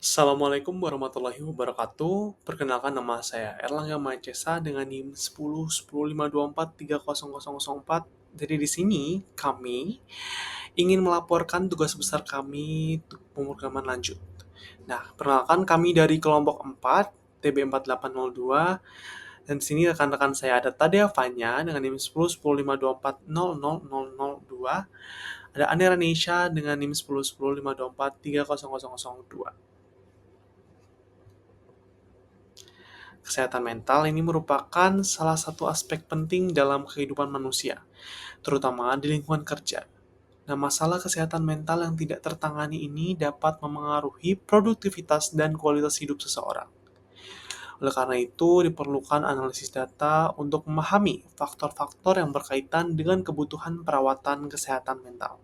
Assalamualaikum warahmatullahi wabarakatuh. Perkenalkan nama saya Erlangga Mahesa dengan NIM 10 1052430004. Jadi di sini kami ingin melaporkan tugas besar kami untuk pemrograman lanjut. Nah, perkenalkan kami dari kelompok 4 TB4802 dan di sini rekan-rekan saya ada Tadea Fanya dengan NIM 10 1052400002, ada Anera Nesha dengan NIM 10 1052430002. Kesehatan mental ini merupakan salah satu aspek penting dalam kehidupan manusia, terutama di lingkungan kerja. Nah, masalah kesehatan mental yang tidak tertangani ini dapat memengaruhi produktivitas dan kualitas hidup seseorang. Oleh karena itu, diperlukan analisis data untuk memahami faktor-faktor yang berkaitan dengan kebutuhan perawatan kesehatan mental.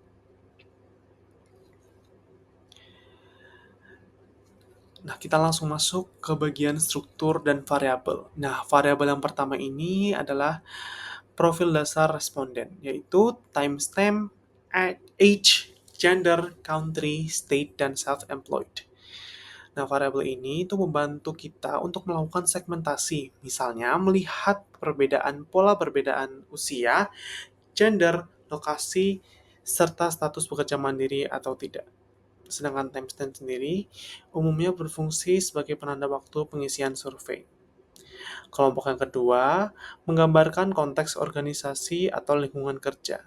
Nah, kita langsung masuk ke bagian struktur dan variabel. Nah, variabel yang pertama ini adalah profil dasar responden, yaitu timestamp, age, gender, country, state, dan self-employed. Nah, variabel ini itu membantu kita untuk melakukan segmentasi, misalnya melihat perbedaan usia, gender, lokasi, serta status bekerja mandiri atau tidak. Sedangkan timestamp sendiri umumnya berfungsi sebagai penanda waktu pengisian survei. Kelompok yang kedua menggambarkan konteks organisasi atau lingkungan kerja.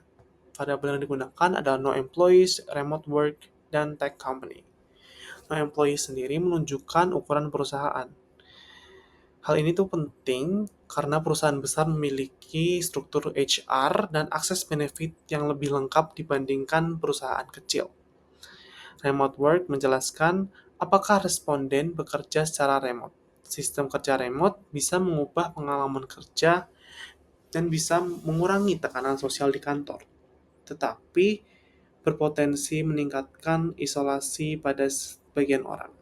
Variabel yang digunakan adalah no employees, remote work, dan tech company. No employees sendiri menunjukkan ukuran perusahaan. Hal ini tuh penting karena perusahaan besar memiliki struktur HR dan akses benefit yang lebih lengkap dibandingkan perusahaan kecil. Remote work menjelaskan apakah responden bekerja secara remote. Sistem kerja remote bisa mengubah pengalaman kerja dan bisa mengurangi tekanan sosial di kantor, tetapi berpotensi meningkatkan isolasi pada sebagian orang.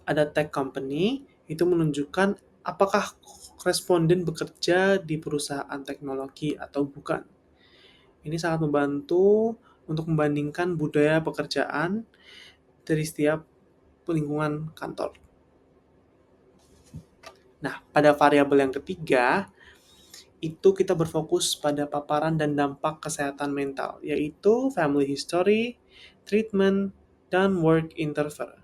Ada tech company, itu menunjukkan apakah responden bekerja di perusahaan teknologi atau bukan. Ini sangat membantu untuk membandingkan budaya pekerjaan dari setiap lingkungan kantor. Nah, pada variabel yang ketiga, itu kita berfokus pada paparan dan dampak kesehatan mental, yaitu family history, treatment, dan work interval.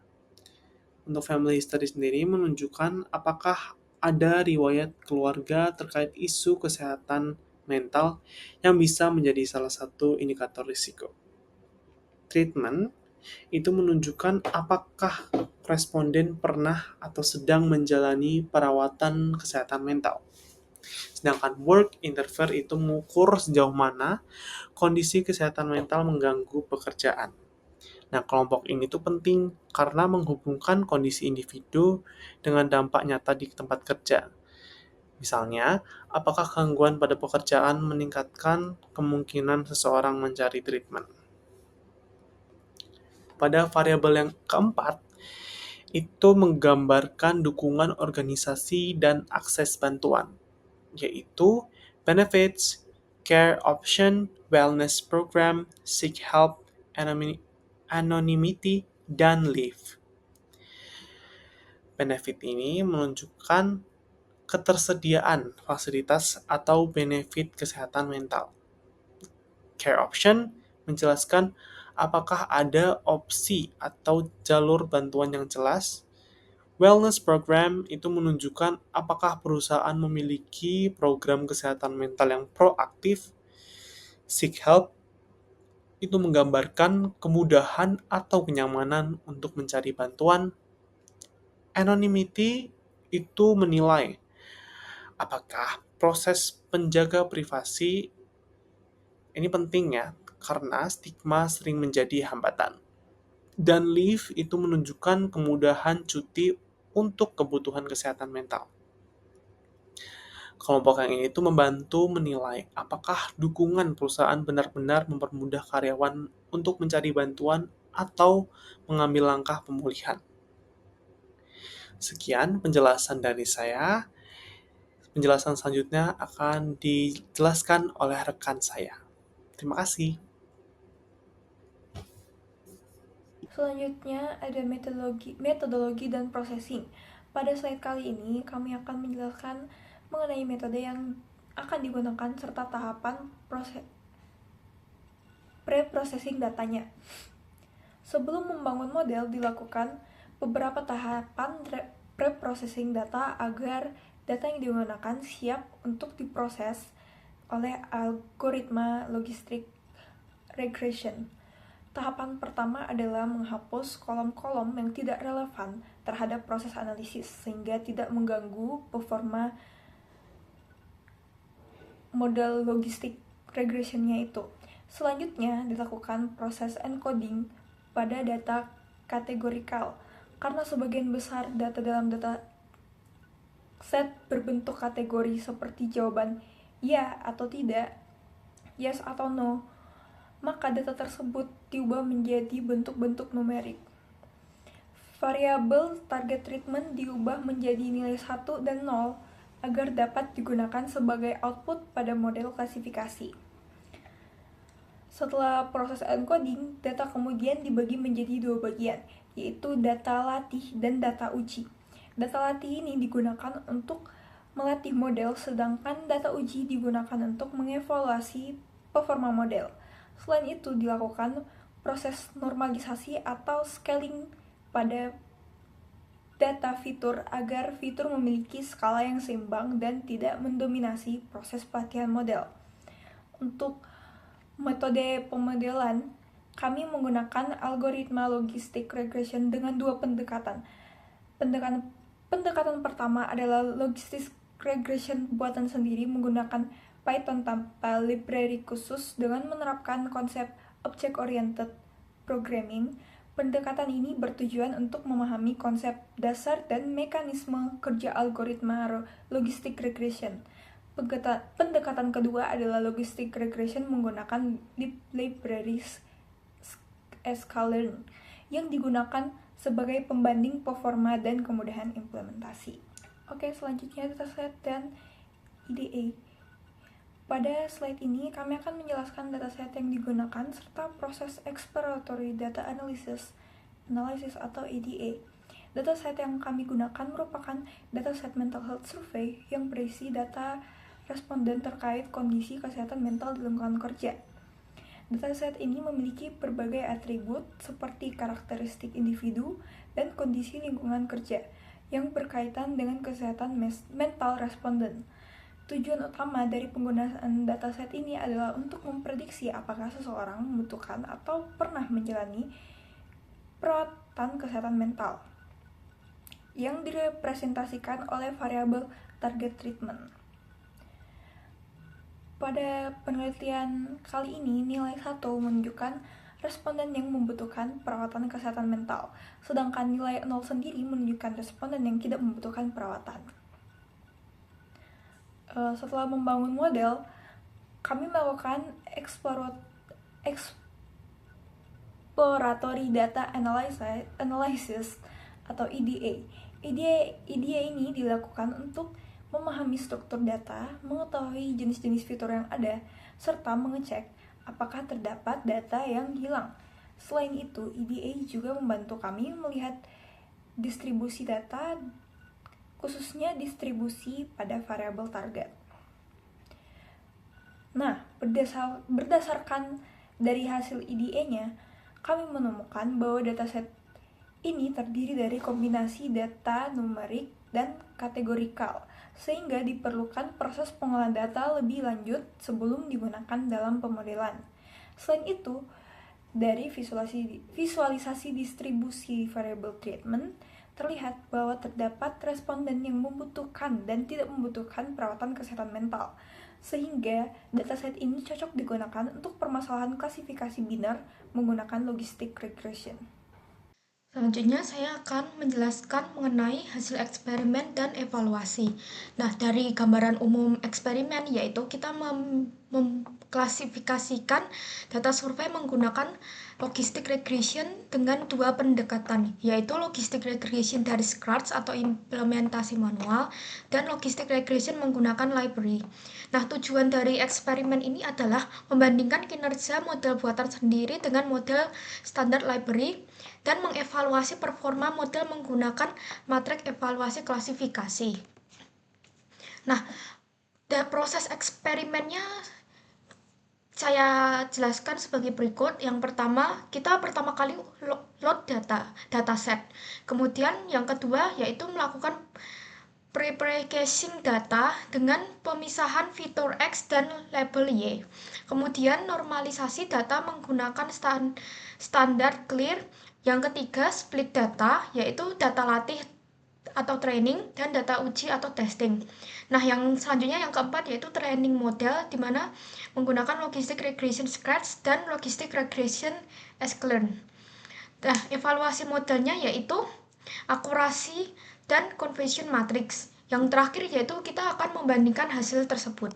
Untuk family history sendiri menunjukkan apakah ada riwayat keluarga terkait isu kesehatan mental yang bisa menjadi salah satu indikator risiko. Treatment itu menunjukkan apakah responden pernah atau sedang menjalani perawatan kesehatan mental. Sedangkan work interval itu mengukur sejauh mana kondisi kesehatan mental mengganggu pekerjaan. Nah, kelompok ini tuh penting karena menghubungkan kondisi individu dengan dampak nyata di tempat kerja. Misalnya, apakah gangguan pada pekerjaan meningkatkan kemungkinan seseorang mencari treatment. Pada variabel yang keempat, itu menggambarkan dukungan organisasi dan akses bantuan, yaitu benefits, care option, wellness program, seek help, anonymity, dan leave. Benefit ini menunjukkan ketersediaan fasilitas atau benefit kesehatan mental. Care option menjelaskan apakah ada opsi atau jalur bantuan yang jelas. Wellness program itu menunjukkan apakah perusahaan memiliki program kesehatan mental yang proaktif. Seek help itu menggambarkan kemudahan atau kenyamanan untuk mencari bantuan. Anonymity itu menilai apakah proses penjaga privasi ini penting ya, karena stigma sering menjadi hambatan. Dan leave itu menunjukkan kemudahan cuti untuk kebutuhan kesehatan mental. Kelompok yang ini itu membantu menilai apakah dukungan perusahaan benar-benar mempermudah karyawan untuk mencari bantuan atau mengambil langkah pemulihan. Sekian penjelasan dari saya. Penjelasan selanjutnya akan dijelaskan oleh rekan saya. Terima kasih. Selanjutnya ada metodologi dan processing. Pada slide kali ini kami akan menjelaskan mengenai metode yang akan digunakan serta tahapan pre-processing datanya. Sebelum membangun model dilakukan beberapa tahapan pre-processing data agar data yang digunakan siap untuk diproses oleh algoritma logistic regression. Tahapan pertama adalah menghapus kolom-kolom yang tidak relevan terhadap proses analisis sehingga tidak mengganggu performa model logistik regressionnya itu. Selanjutnya dilakukan proses encoding pada data kategorikal karena sebagian besar data dalam data set berbentuk kategori seperti jawaban ya atau tidak, yes atau no, maka data tersebut diubah menjadi bentuk-bentuk numerik. Variabel target treatment diubah menjadi nilai 1 dan 0 agar dapat digunakan sebagai output pada model klasifikasi. Setelah proses encoding, data kemudian dibagi menjadi dua bagian, yaitu data latih dan data uji. Data latih ini digunakan untuk melatih model, sedangkan data uji digunakan untuk mengevaluasi performa model. Selain itu, dilakukan proses normalisasi atau scaling pada data fitur agar fitur memiliki skala yang seimbang dan tidak mendominasi proses pelatihan model. Untuk metode pemodelan, kami menggunakan algoritma logistic regression dengan dua pendekatan. Pendekatan pertama adalah logistic regression buatan sendiri menggunakan Python tanpa library khusus dengan menerapkan konsep object-oriented programming. Pendekatan ini bertujuan untuk memahami konsep dasar dan mekanisme kerja algoritma logistic regression. Pendekatan kedua adalah logistic regression menggunakan libraries sklearn yang digunakan sebagai pembanding performa dan kemudahan implementasi. Oke, selanjutnya dataset dan IDE. Pada slide ini kami akan menjelaskan dataset yang digunakan serta proses exploratory data analysis atau EDA. Dataset yang kami gunakan merupakan dataset mental health survey yang berisi data responden terkait kondisi kesehatan mental di lingkungan kerja. Dataset ini memiliki berbagai atribut seperti karakteristik individu dan kondisi lingkungan kerja yang berkaitan dengan kesehatan mental responden. Tujuan utama dari penggunaan dataset ini adalah untuk memprediksi apakah seseorang membutuhkan atau pernah menjalani perawatan kesehatan mental yang direpresentasikan oleh variabel target treatment. Pada penelitian kali ini, nilai 1 menunjukkan responden yang membutuhkan perawatan kesehatan mental, sedangkan nilai 0 sendiri menunjukkan responden yang tidak membutuhkan perawatan. Setelah membangun model, kami melakukan exploratory data analysis atau EDA. EDA ini dilakukan untuk memahami struktur data, mengetahui jenis-jenis fitur yang ada, serta mengecek apakah terdapat data yang hilang. Selain itu, EDA juga membantu kami melihat distribusi data, khususnya distribusi pada variabel target. Nah, berdasarkan dari hasil EDA-nya, kami menemukan bahwa dataset ini terdiri dari kombinasi data numerik dan kategorikal, sehingga diperlukan proses pengolahan data lebih lanjut sebelum digunakan dalam pemodelan. Selain itu, dari visualisasi distribusi variable treatment, terlihat bahwa terdapat responden yang membutuhkan dan tidak membutuhkan perawatan kesehatan mental, sehingga dataset ini cocok digunakan untuk permasalahan klasifikasi binar menggunakan logistic regression. Selanjutnya saya akan menjelaskan mengenai hasil eksperimen dan evaluasi. Nah, dari gambaran umum eksperimen yaitu kita mengklasifikasikan data survei menggunakan logistic regression dengan dua pendekatan, yaitu logistic regression dari scratch atau implementasi manual dan logistic regression menggunakan library. Nah, tujuan dari eksperimen ini adalah membandingkan kinerja model buatan sendiri dengan model standar library dan mengevaluasi performa model menggunakan matriks evaluasi klasifikasi. Nah, proses eksperimennya saya jelaskan sebagai berikut. Yang pertama, kita pertama kali load dataset. Kemudian yang kedua yaitu melakukan pre-processing data dengan pemisahan fitur X dan label Y. Kemudian normalisasi data menggunakan standar clear. Yang ketiga, split data, yaitu data latih atau training dan data uji atau testing. Nah, yang selanjutnya yang keempat yaitu training model, di mana menggunakan logistic regression scratch dan logistic regression sklearn. Nah, evaluasi modelnya yaitu akurasi dan conversion matrix. Yang terakhir yaitu kita akan membandingkan hasil tersebut.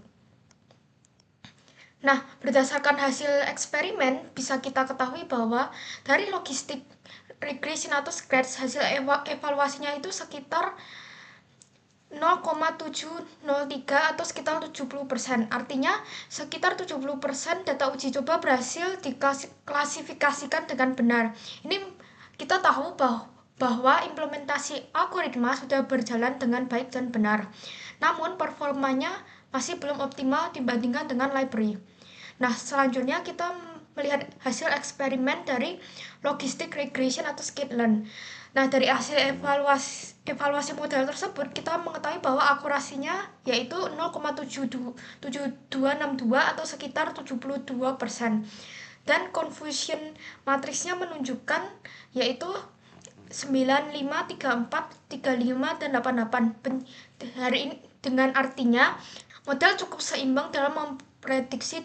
Nah, berdasarkan hasil eksperimen bisa kita ketahui bahwa dari logistic regression atau scratch hasil evaluasinya itu sekitar 0,703 atau sekitar 70%. Artinya sekitar 70% data uji coba berhasil diklasifikasikan dengan benar. Ini kita tahu bahwa implementasi algoritma sudah berjalan dengan baik dan benar. Namun performanya masih belum optimal dibandingkan dengan library. Nah, selanjutnya kita melihat hasil eksperimen dari logistic regression atau sklearn. Nah, dari hasil evaluasi model tersebut kita mengetahui bahwa akurasinya yaitu 0,7262 atau sekitar 72%. Dan confusion matriksnya menunjukkan yaitu 95, 34, 35, dan 88. Dengan artinya model cukup seimbang dalam memprediksi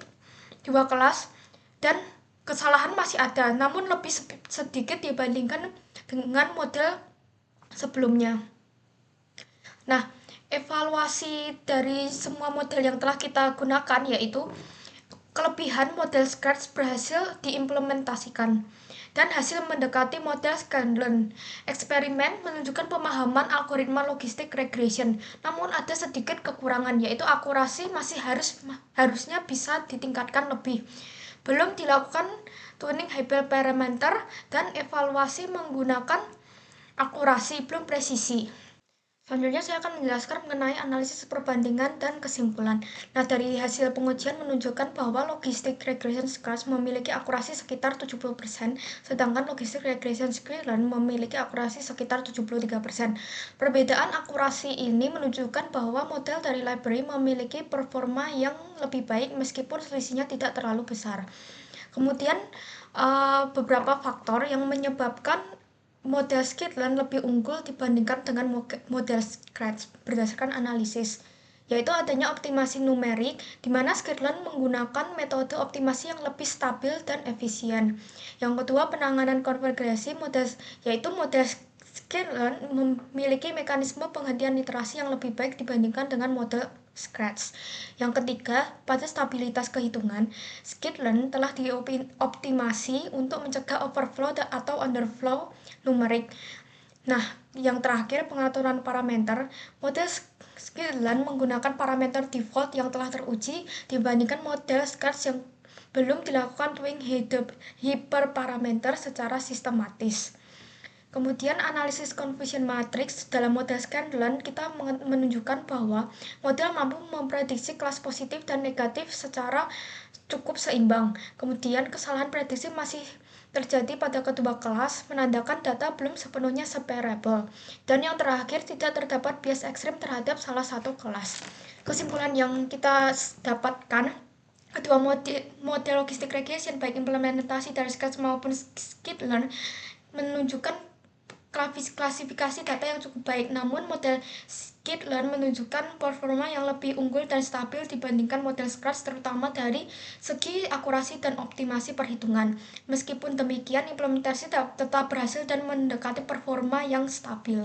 dua kelas dan kesalahan masih ada, namun lebih sedikit dibandingkan dengan model sebelumnya. Nah, evaluasi dari semua model yang telah kita gunakan yaitu kelebihan model scratch berhasil diimplementasikan dan hasil mendekati model sklearn. Eksperimen menunjukkan pemahaman algoritma logistic regression, namun ada sedikit kekurangan yaitu akurasi masih harusnya bisa ditingkatkan lebih. Belum dilakukan tuning hyperparameter dan evaluasi menggunakan akurasi belum presisi. Selanjutnya saya akan menjelaskan mengenai analisis perbandingan dan kesimpulan. Nah, dari hasil pengujian menunjukkan bahwa logistic regression scratch memiliki akurasi sekitar 70%, sedangkan logistic regression sklearn memiliki akurasi sekitar 73%. Perbedaan akurasi ini menunjukkan bahwa model dari library memiliki performa yang lebih baik meskipun selisihnya tidak terlalu besar. Kemudian beberapa faktor yang menyebabkan model sklearn lebih unggul dibandingkan dengan model scratch berdasarkan analisis, yaitu adanya optimasi numerik, di mana sklearn menggunakan metode optimasi yang lebih stabil dan efisien. Yang kedua, penanganan konvergensi yaitu model sklearn memiliki mekanisme penghentian iterasi yang lebih baik dibandingkan dengan model scratch. Yang ketiga, pada stabilitas kehitungan, sklearn telah dioptimasi untuk mencegah overflow atau underflow numerik. Nah, yang terakhir, pengaturan parameter. Model sklearn menggunakan parameter default yang telah teruji dibandingkan model scratch yang belum dilakukan tuning hyperparameter secara sistematis. Kemudian analisis confusion matrix dalam model sklearn kita menunjukkan bahwa model mampu memprediksi kelas positif dan negatif secara cukup seimbang. Kemudian kesalahan prediksi masih terjadi pada kedua kelas, menandakan data belum sepenuhnya separable. Dan yang terakhir, tidak terdapat bias ekstrim terhadap salah satu kelas. Kesimpulan yang kita dapatkan, kedua model logistic regression baik implementasi dari scratch maupun sklearn menunjukkan klasifikasi data yang cukup baik, namun model sklearn menunjukkan performa yang lebih unggul dan stabil dibandingkan model scratch, terutama dari segi akurasi dan optimasi perhitungan. Meskipun demikian, implementasi tetap berhasil dan mendekati performa yang stabil.